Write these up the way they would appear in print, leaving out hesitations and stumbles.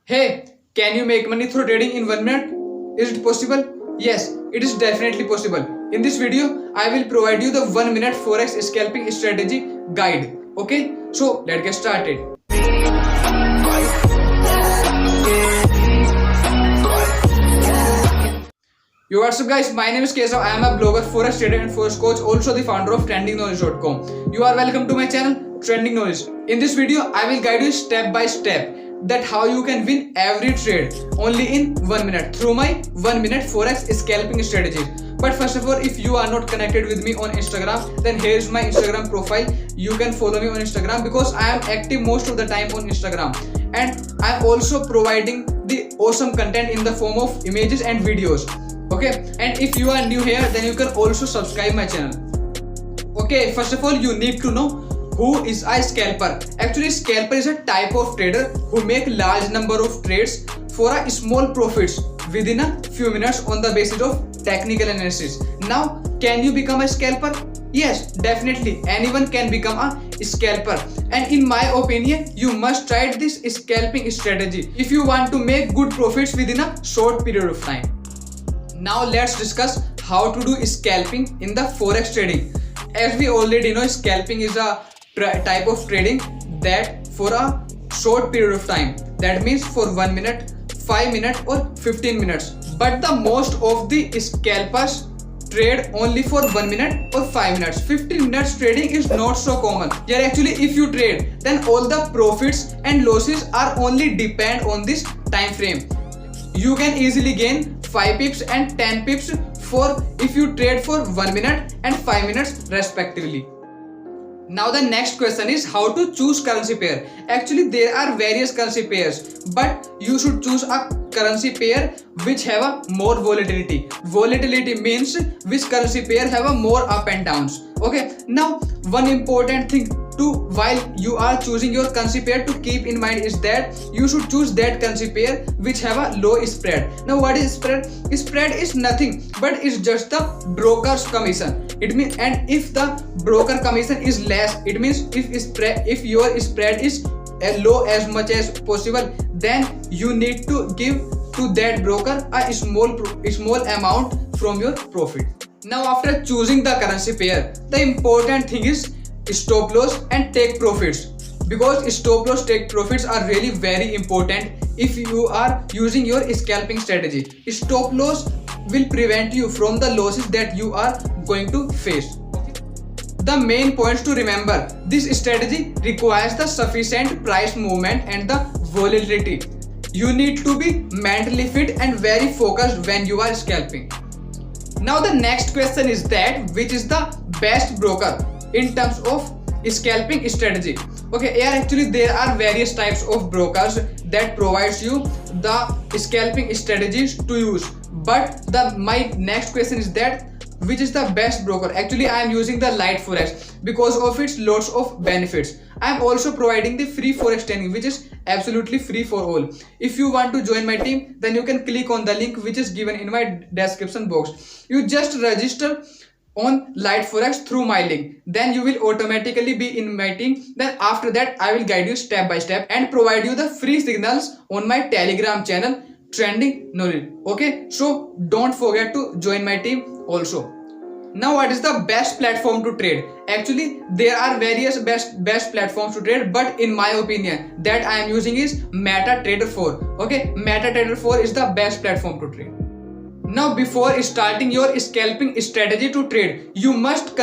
Hey, can you make money through trading in 1 minute? Is it possible? Yes, it is definitely possible. In this video, I will provide you the 1 minute forex scalping strategy guide. Okay, so let's get started. Yo, what's up guys, my name is Kesav. I am a blogger, forex trader and forex coach, also the founder of trendingknowledge.com. You are welcome to my channel Trending Knowledge. In this video, I will guide you step by step that how you can win every trade only in 1 minute through my 1 minute forex scalping strategies. But first of all, if you are not connected with me on Instagram, then here is my Instagram profile. You can follow me on Instagram because I am active most of the time on Instagram, and I am also providing the awesome content in the form of images and videos. Okay, and if you are new here, then you can also subscribe my channel. Okay, first of all, you need to know who is a scalper. Actually, scalper is a type of trader who make large number of trades for a small profits within a few minutes on the basis of technical analysis. Now, can you become a scalper? Yes, definitely. Anyone can become a scalper. And in my opinion, you must try this scalping strategy if you want to make good profits within a short period of time. Now let's discuss how to do scalping in the forex trading. As we already know, scalping is a type of trading that for a short period of time. That means for 1 minute, 5 minutes or 15 minutes. But the most of the scalpers trade only for 1 minute or 5 minutes. 15 minutes trading is not so common. Here actually if you trade, then all the profits and losses are only depend on this time frame. You can easily gain 5 pips and 10 pips for if you trade for 1 minute and 5 minutes respectively. Now the next question is how to choose currency pair. Actually there are various currency pairs, but you should choose a currency pair which have a more volatility. Volatility means which currency pair have a more up and downs. Okay, now one important thing to while you are choosing your currency pair to keep in mind is that you should choose that currency pair which have a low spread. Now what is spread? Spread is nothing but it's just the broker's commission. It means, and if the broker commission is less, it means if your spread is as low as much as possible, then you need to give to that broker a small amount from your profit. Now after choosing the currency pair, the important thing is stop loss and take profits, because stop loss take profits are really very important if you are using your scalping strategy. Stop loss will prevent you from the losses that you are going to face. The main points to remember: this strategy requires the sufficient price movement and the volatility. You need to be mentally fit and very focused when you are scalping. Now the next question is that which is the best broker in terms of scalping strategy. Okay, here actually there are various types of brokers that provides you the scalping strategies to use, but my next question is that which is the best broker. Actually I am using the Light Forex because of its lots of benefits. I am also providing the free forex training which is absolutely free for all. If you want to join my team, then you can click on the link which is given in my description box. You just register on Light Forex through my link, then you will automatically be in my team. Then after that I will guide you step by step and provide you the free signals on my Telegram channel Trending Knowledge. Okay, so don't forget to join my team also. Now what is the best platform to trade? Actually there are various best platforms to trade, but in my opinion that I am using is MetaTrader 4. Okay, MetaTrader 4 is the best platform to trade. Now before starting your scalping strategy to trade, you must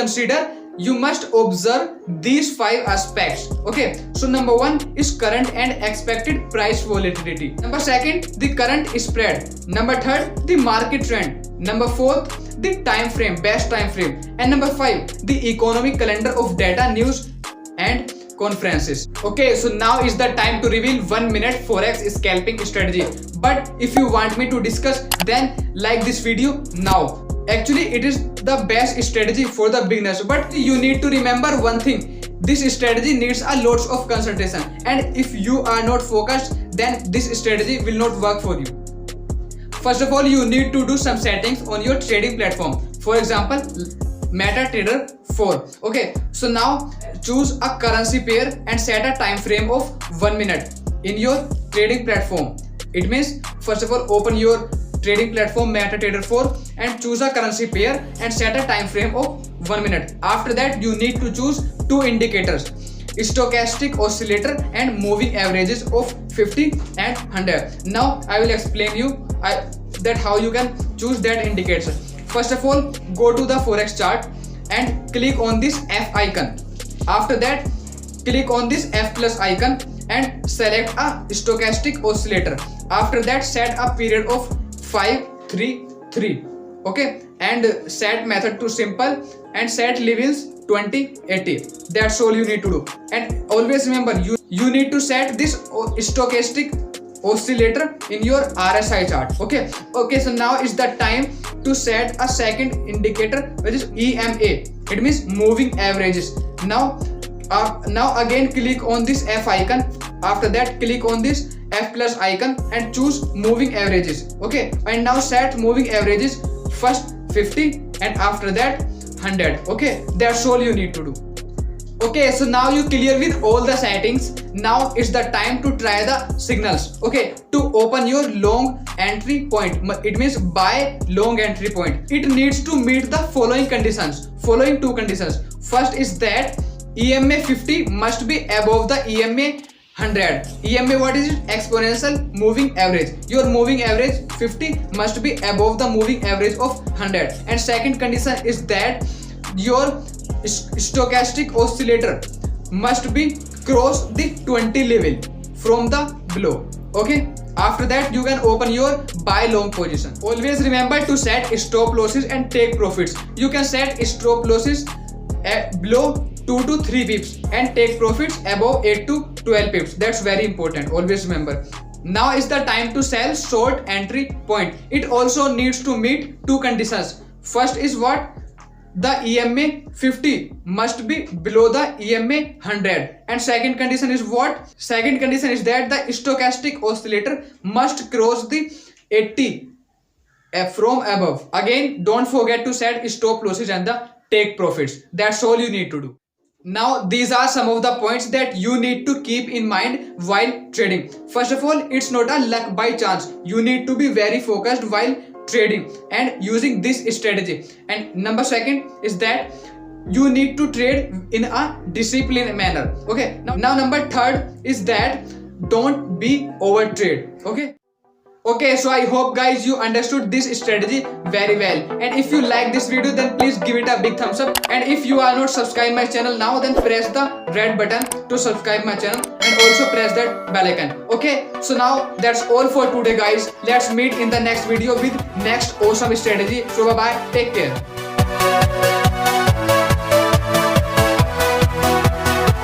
observe these 5 aspects. Okay, so number 1 is current and expected price volatility. Number 2, the current spread. Number 3, the market trend. Number 4, the time frame, best time frame. And number 5, the economic calendar of data, news and conferences. Okay, so now is the time to reveal 1 minute forex scalping strategy. But if you want me to discuss, then like this video now. Actually it is the best strategy for the beginners, but you need to remember one thing: this strategy needs a lot of concentration, and if you are not focused, then this strategy will not work for you. First of all, you need to do some settings on your trading platform. For example, MetaTrader 4. Okay, so now choose a currency pair and set a time frame of 1 minute in your trading platform. It means first of all open your trading platform MetaTrader 4 and choose a currency pair and set a time frame of 1 minute. After that you need to choose two indicators, stochastic oscillator and moving averages of 50 and 100. Now I will explain you that how you can choose that indicator. First of all, go to the forex chart and click on this F icon. After that click on this F plus icon and select a stochastic oscillator. After that set a period of 533. Okay, and set method to simple and set levels 2080. That's all you need to do. And always remember, you need to set this stochastic oscillator in your RSI chart. Okay, so now is the time to set a second indicator, which is EMA. It means moving averages. Now again click on this F icon. After that click on this F plus icon and choose moving averages. Okay, and now set moving averages first 50 and after that 100. Okay, that's all you need to do. Okay, so now you clear with all the settings. Now it's the time to try the signals. Okay, to open your long entry point, it means buy long entry point, it needs to meet the following conditions. Following two conditions. First is that EMA 50 must be above the EMA 100. EMA, what is it? Exponential moving average. Your moving average 50 must be above the moving average of 100. And second condition is that your stochastic oscillator must be cross the 20 level from the below. Okay, after that you can open your buy long position. Always remember to set stop losses and take profits. You can set stop losses below 2 to 3 pips and take profits above 8 to 12 pips. That's very important. Always remember. Now is the time to sell short entry point. It also needs to meet two conditions. First is what? The EMA 50 must be below the EMA 100. And second condition is what? Second condition is that the stochastic oscillator must cross the 80 from above. Again, don't forget to set stop losses and the take profits. That's all you need to do. Now these are some of the points that you need to keep in mind while trading. First of all, it's not a luck by chance. You need to be very focused while trading and using this strategy. And number second is that you need to trade in a disciplined manner. Okay, now number third is that don't be over trade. Okay, so I hope guys you understood this strategy very well. And if you like this video, then please give it a big thumbs up. And if you are not subscribed my channel now, then press the red button to subscribe my channel and also press that bell icon. Okay, so now that's all for today guys. Let's meet in the next video with next awesome strategy. So bye bye, take care.